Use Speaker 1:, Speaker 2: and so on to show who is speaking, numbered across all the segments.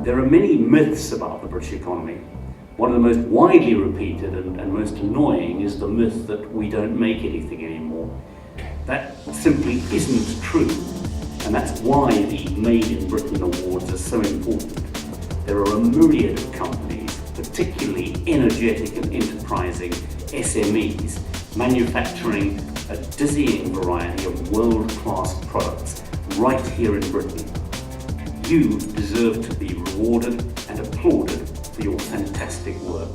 Speaker 1: There are many myths about the British economy. One of the most widely repeated and most annoying is the myth that we don't make anything anymore. That simply isn't true, and that's why the Made in Britain Awards are so important. There are a myriad of companies, particularly energetic and enterprising SMEs, manufacturing a dizzying variety of world-class products right here in Britain. You deserve to be rewarded and applauded for your fantastic work.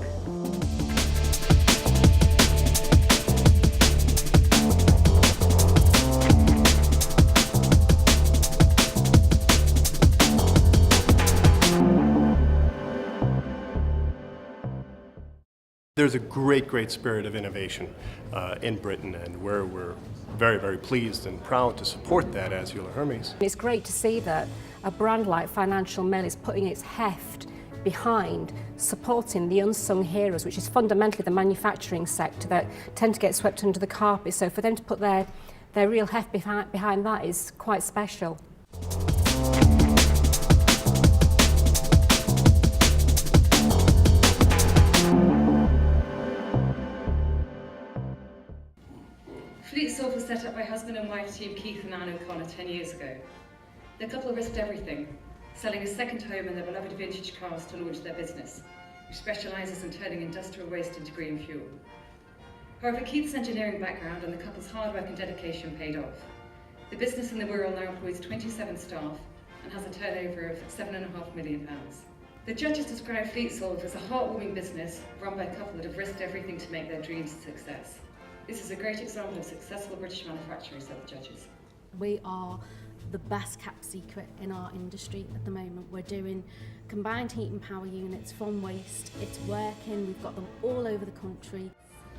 Speaker 2: There's a great spirit of innovation in Britain, and we're very, very pleased and proud to support that as Euler Hermes.
Speaker 3: It's great to see that a brand like Financial Mail is putting its heft behind supporting the unsung heroes, which is fundamentally the manufacturing sector that tend to get swept under the carpet. So for them to put their real heft behind that is quite special.
Speaker 4: FleetSolve was set up by husband and wife team Keith and Anne O'Connor 10 years ago. The couple risked everything, selling a second home and their beloved vintage cars to launch their business, which specialises in turning industrial waste into green fuel. However, Keith's engineering background and the couple's hard work and dedication paid off. The business in the Wirral now employs 27 staff and has a turnover of £7.5 million. The judges describe FleetSolve as a heartwarming business run by a couple that have risked everything to make their dreams a success. This is a great example of successful British manufacturing, said the judges.
Speaker 5: We are the best kept secret in our industry at the moment. We're doing combined heat and power units from waste. It's working, we've got them all over the country.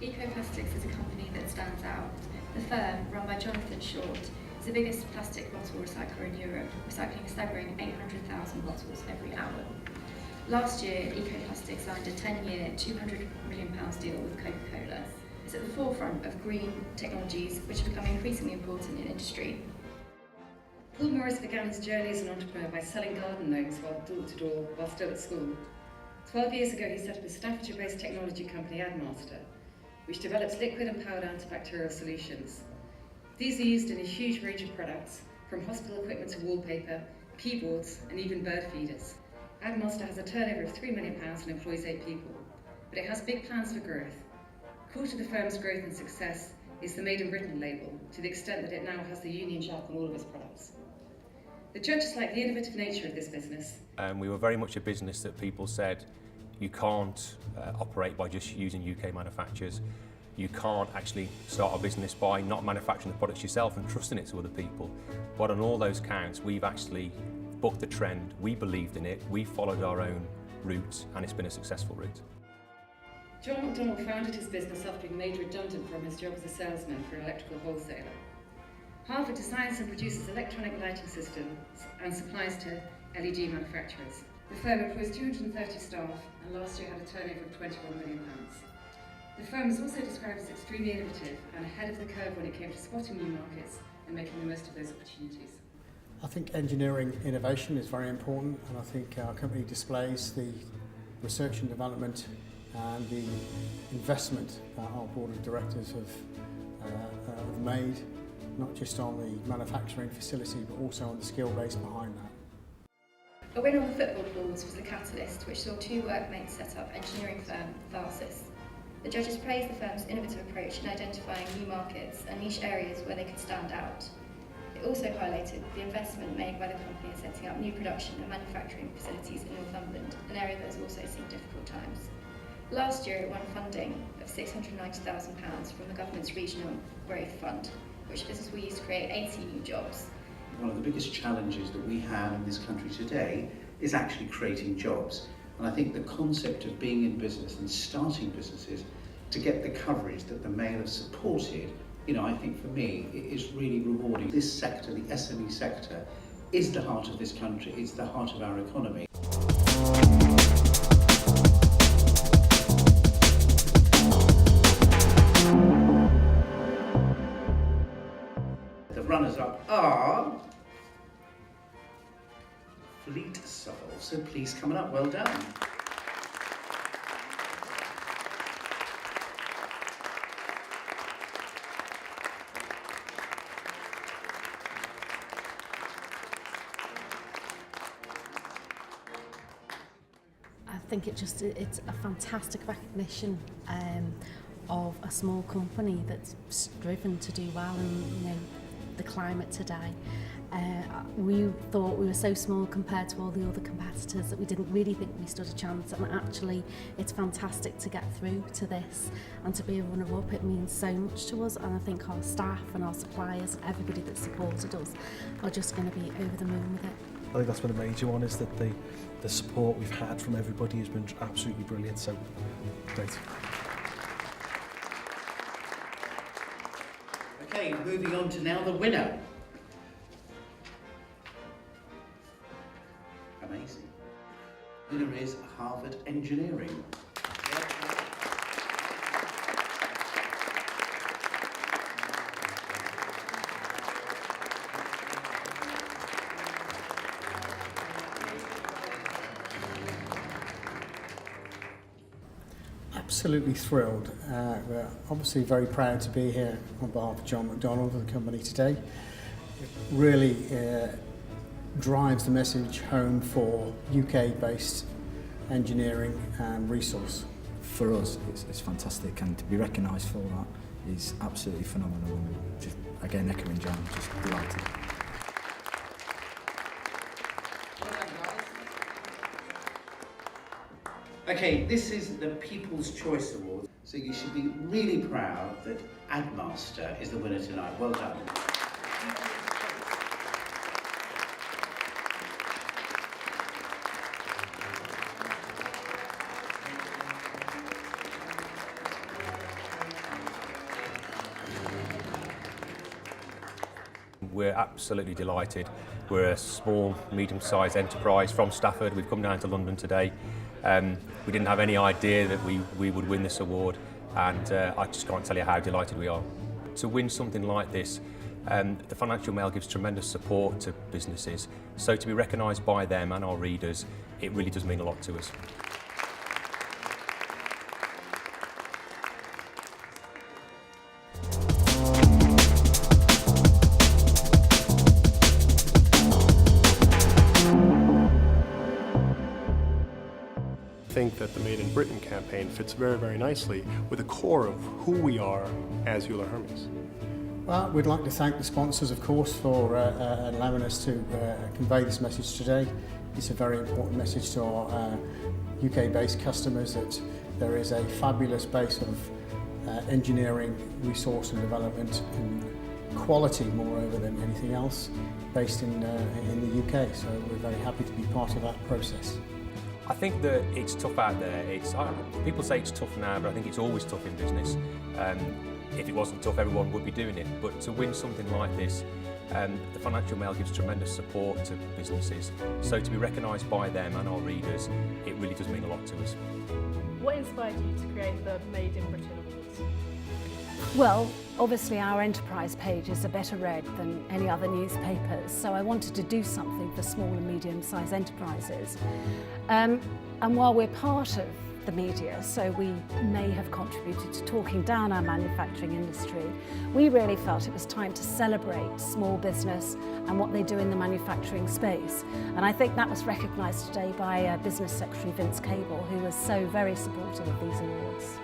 Speaker 6: Ecoplastics is a company that stands out. The firm, run by Jonathan Short, is the biggest plastic bottle recycler in Europe, recycling a staggering 800,000 bottles every hour. Last year, Ecoplastics signed a 10-year, £200 million deal with Coca-Cola. It's at the forefront of green technologies, which are becoming increasingly important in industry.
Speaker 4: Paul Morris began his journey as an entrepreneur by selling garden gnomes door-to-door while still at school. 12 years ago, he set up a Staffordshire-based technology company, AdMaster, which develops liquid and powder antibacterial solutions. These are used in a huge range of products, from hospital equipment to wallpaper, keyboards, and even bird feeders. AdMaster has a turnover of £3 million and employs 8 people, but it has big plans for growth. Core to the firm's growth and success is the Made in Britain label, to the extent that it now has the Union Jack on all of its products. The judges like the innovative nature of this business.
Speaker 7: We were very much a business that people said you can't operate by just using UK manufacturers. You can't actually start a business by not manufacturing the products yourself and trusting it to other people. But on all those counts, we've actually bucked the trend. We believed in it, we followed our own route, and it's been a successful route.
Speaker 4: John McDonnell founded his business after being made redundant from his job as a salesman for an electrical wholesaler. Harvard designs and produces electronic lighting systems and supplies to LED manufacturers. The firm employs 230 staff and last year had a turnover of £21 million. The firm is also described as extremely innovative and ahead of the curve when it came to spotting new markets and making the most of those opportunities.
Speaker 8: I think engineering innovation is very important, and I think our company displays the research and development and the investment that our board of directors have made, not just on the manufacturing facility but also on the skill base behind that.
Speaker 6: A win on the football boards was the catalyst, which saw 2 workmates set up engineering firm Tharsis. The judges praised the firm's innovative approach in identifying new markets and niche areas where they could stand out. It It also highlighted the investment made by the company in setting up new production and manufacturing facilities in Northumberland, an area that has also seen difficult times. Last year it won funding of £690,000 from the government's Regional Growth Fund, which business will use to create 80 new jobs.
Speaker 9: One of the biggest challenges that we have in this country today is actually creating jobs. And I think the concept of being in business and starting businesses to get the coverage that the Mail have supported, I think for me, it is really rewarding. This sector, the SME sector, is the heart of this country, it's the heart of our economy. The runners-up are Fleet Sol, so please come on up, well done.
Speaker 5: I think it's a fantastic recognition of a small company that's driven to do well in the climate today. We thought we were so small compared to all the other competitors that we didn't really think we stood a chance, and actually it's fantastic to get through to this and to be a runner-up. It means so much to us, and I think our staff and our suppliers, everybody that supported us, are just going to be over the moon with it.
Speaker 10: I think that's been a major one, is that the support we've had from everybody has been absolutely brilliant, so great.
Speaker 9: Okay, moving on to now the winner. Amazing. Winner is Harvard Engineering.
Speaker 8: Absolutely thrilled. We're obviously very proud to be here on behalf of John McDonnell of the company today. It really drives the message home for UK-based engineering and resource.
Speaker 11: For us, it's fantastic, and to be recognised for that is absolutely phenomenal. And just again, echoing John, just delighted.
Speaker 9: Okay, this is the People's Choice Award, so you should be really proud that Admaster is the winner tonight. Well done.
Speaker 7: We're absolutely delighted. We're a small, medium-sized enterprise from Stafford. We've come down to London today. We didn't have any idea that we would win this award, and I just can't tell you how delighted we are. To win something like this, the Financial Mail gives tremendous support to businesses, so to be recognised by them and our readers, it really does mean a lot to us.
Speaker 2: I think that the Made in Britain campaign fits very, very nicely with the core of who we are as Euler Hermes.
Speaker 8: Well, we'd like to thank the sponsors, of course, for allowing us to convey this message today. It's a very important message to our UK-based customers that there is a fabulous base of engineering, resource and development and quality, moreover, than anything else, based in the UK. So we're very happy to be part of that process.
Speaker 7: I think that it's tough out there. People say it's tough now, but I think it's always tough in business. If it wasn't tough, everyone would be doing it. But to win something like this, the Financial Mail gives tremendous support to businesses. So to be recognised by them and our readers, it really does mean a lot to us.
Speaker 12: What inspired you to create the Made in Britain Awards?
Speaker 13: Well, obviously our enterprise pages are better read than any other newspapers, so I wanted to do something for small and medium-sized enterprises. And while we're part of the media, so we may have contributed to talking down our manufacturing industry, we really felt it was time to celebrate small business and what they do in the manufacturing space. And I think that was recognised today by Business Secretary Vince Cable, who was so very supportive of these awards.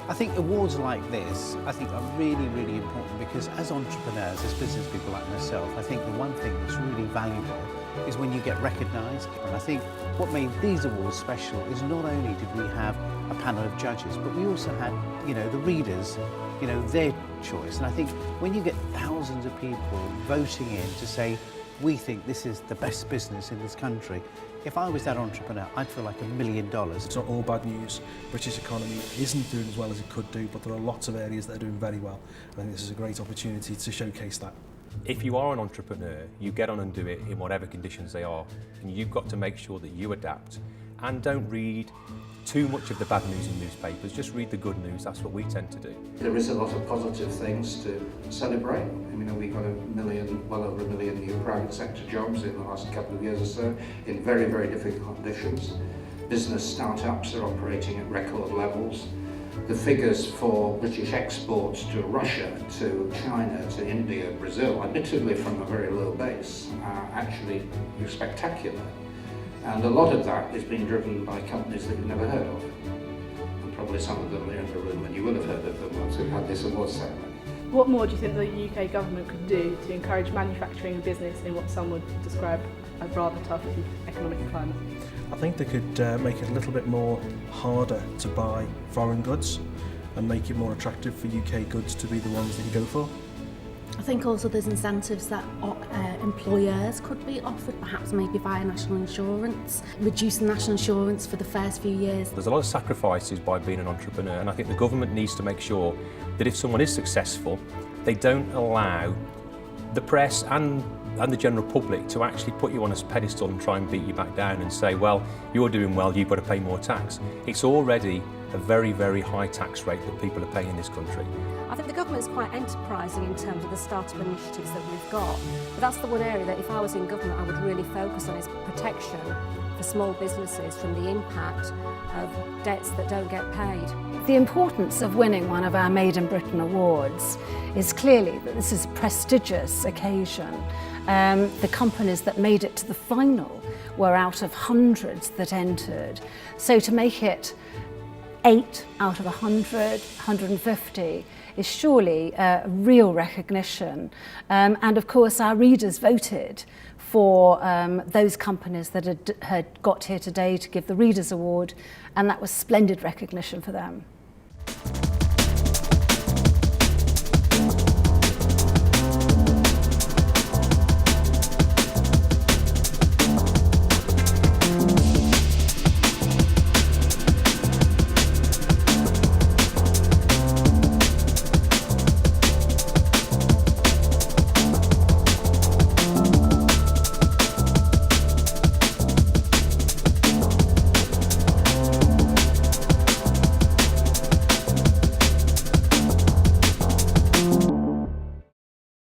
Speaker 14: I think awards like this, I think are really, really important because as entrepreneurs, as business people like myself, I think the one thing that's really valuable is when you get recognised. And I think what made these awards special is not only did we have a panel of judges, but we also had, the readers, their choice. And I think when you get thousands of people voting in to say, we think this is the best business in this country, if I was that entrepreneur, I'd feel like $1 million.
Speaker 10: It's not all bad news. British economy isn't doing as well as it could do, but there are lots of areas that are doing very well. I think this is a great opportunity to showcase that.
Speaker 7: If you are an entrepreneur, you get on and do it in whatever conditions they are, and you've got to make sure that you adapt and don't read too much of the bad news in newspapers. Just read the good news. That's what we tend to do.
Speaker 9: There is a lot of positive things to celebrate. I mean, we got well over 1 million new private sector jobs in the last couple of years or so in very, very difficult conditions. Business startups are operating at record levels. The figures for British exports to Russia, to China, to India, Brazil, admittedly from a very low base, are actually spectacular. And a lot of that is being driven by companies that you've never heard of. And probably some of them are in the room and you will have heard of them once we've had this awards ceremony.
Speaker 12: What more do you think the UK government could do to encourage manufacturing and business in what some would describe as rather tough economic climate?
Speaker 10: I think they could make it a little bit more harder to buy foreign goods and make it more attractive for UK goods to be the ones that you go for.
Speaker 5: I think also there's incentives that employers could be offered, perhaps maybe via national insurance, reducing national insurance for the first few years.
Speaker 7: There's a lot of sacrifices by being an entrepreneur, and I think the government needs to make sure that if someone is successful, they don't allow the press and the general public to actually put you on a pedestal and try and beat you back down and say, well, you're doing well, you've got to pay more tax. It's already a very, very high tax rate that people are paying in this country.
Speaker 3: I think the government is quite enterprising in terms of the startup initiatives that we've got. But that's the one area that if I was in government I would really focus on is protection for small businesses from the impact of debts that don't get paid.
Speaker 13: The importance of winning one of our Made in Britain awards is clearly that this is a prestigious occasion. The companies that made it to the final were out of hundreds that entered. So to make it 8 out of 100, 150 is surely a real recognition. And of course our readers voted for those companies that had got here today to give the Readers' Award, and that was splendid recognition for them.